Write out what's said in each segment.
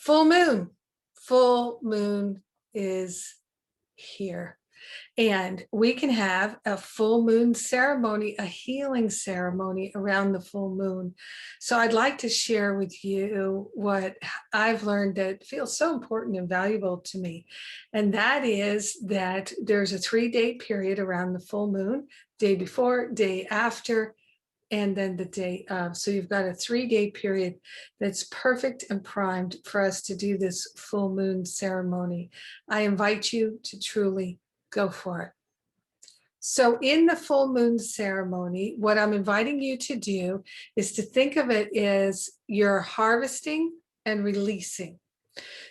Full moon. Full moon is here. And we can have a full moon ceremony, a healing ceremony around the full moon. So I'd like to share with you what I've learned that feels so important and valuable to me. And that is that there's a 3-day period around the full moon, day before, day after, and then the day of. So you've got a 3-day period that's perfect and primed for us to do this full moon ceremony. I invite you to truly go for it. So in the full moon ceremony, what I'm inviting you to do is to think of it as you're harvesting and releasing.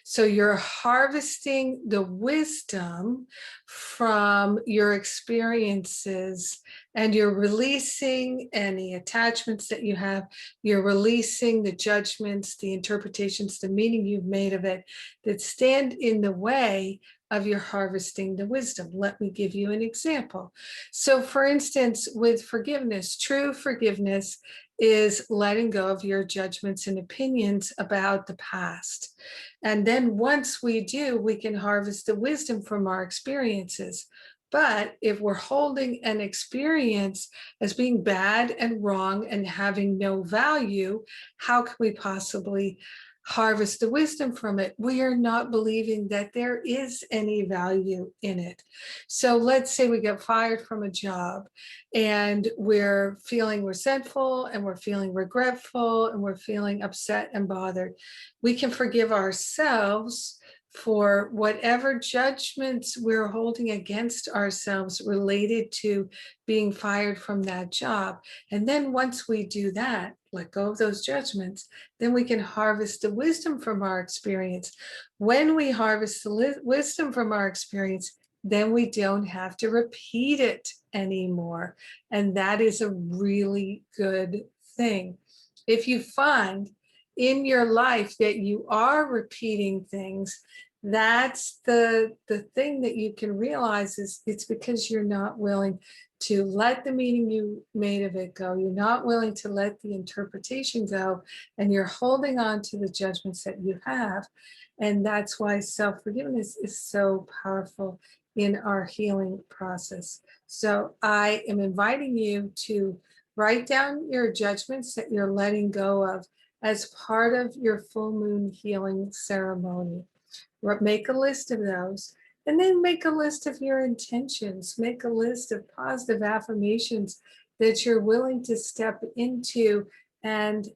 So you're harvesting the wisdom from your experiences and you're releasing any attachments that you have. You're releasing the judgments, the interpretations, the meaning you've made of it that stand in the way of your harvesting the wisdom. Let me give you an example. So for instance, with forgiveness, true forgiveness is letting go of your judgments and opinions about the past. And then once we do, we can harvest the wisdom from our experiences. But if we're holding an experience as being bad and wrong and having no value, how can we possibly harvest the wisdom from it? We are not believing that there is any value in it. So let's say we get fired from a job and we're feeling resentful and we're feeling regretful and we're feeling upset and bothered. We can forgive ourselves for whatever judgments we're holding against ourselves related to being fired from that job. And then once we do that, let go of those judgments, then we can harvest the wisdom from our experience. When we harvest the wisdom from our experience, then we don't have to repeat it anymore. And that is a really good thing. If you find in your life that you are repeating things, that's the thing that you can realize is it's because you're not willing to let the meaning you made of it go. You're not willing to let the interpretation go, and you're holding on to the judgments that you have. And that's why self-forgiveness is so powerful in our healing process. So I am inviting you to write down your judgments that you're letting go of as part of your full moon healing ceremony. Make a list of those, and then make a list of your intentions. Make a list of positive affirmations that you're willing to step into and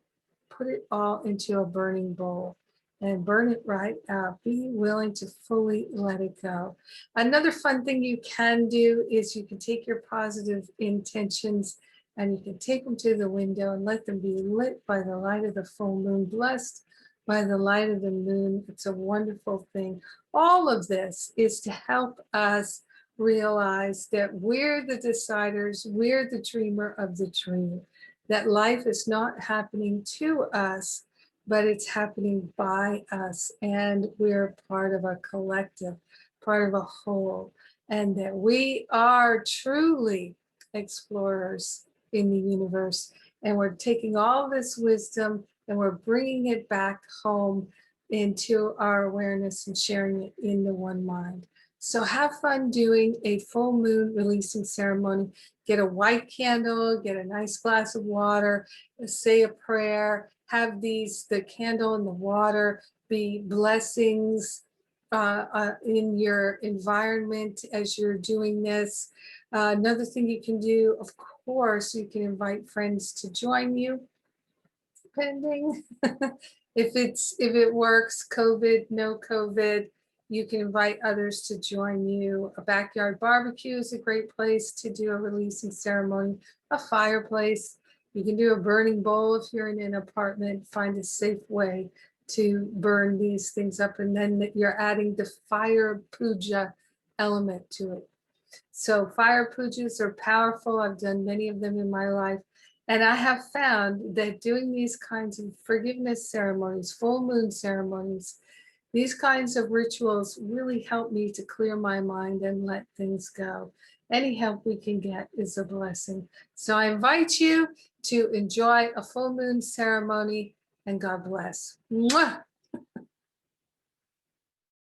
put it all into a burning bowl and burn it right out. Be willing to fully let it go. Another fun thing you can do is you can take your positive intentions and you can take them to the window and let them be lit by the light of the full moon, blessed by the light of the moon. It's a wonderful thing. All of this is to help us realize that we're the deciders, we're the dreamer of the dream, that life is not happening to us, but it's happening by us, and we're part of a collective, part of a whole, and that we are truly explorers in the universe, and we're taking all this wisdom and we're bringing it back home into our awareness and sharing it in the one mind. So have fun doing a full moon releasing ceremony. Get a white candle, get a nice glass of water, say a prayer, have the candle and the water be blessings in your environment as you're doing this. Another thing you can do, of course, you can invite friends to join you, depending if it works, COVID, no COVID, you can invite others to join you. A backyard barbecue is a great place to do a releasing ceremony. A fireplace, you can do a burning bowl if you're in an apartment. Find a safe way to burn these things up, and then you're adding the fire puja element to it. So fire pujas are powerful. I've done many of them in my life. And I have found that doing these kinds of forgiveness ceremonies, full moon ceremonies, these kinds of rituals really help me to clear my mind and let things go. Any help we can get is a blessing. So I invite you to enjoy a full moon ceremony, and God bless. Mwah!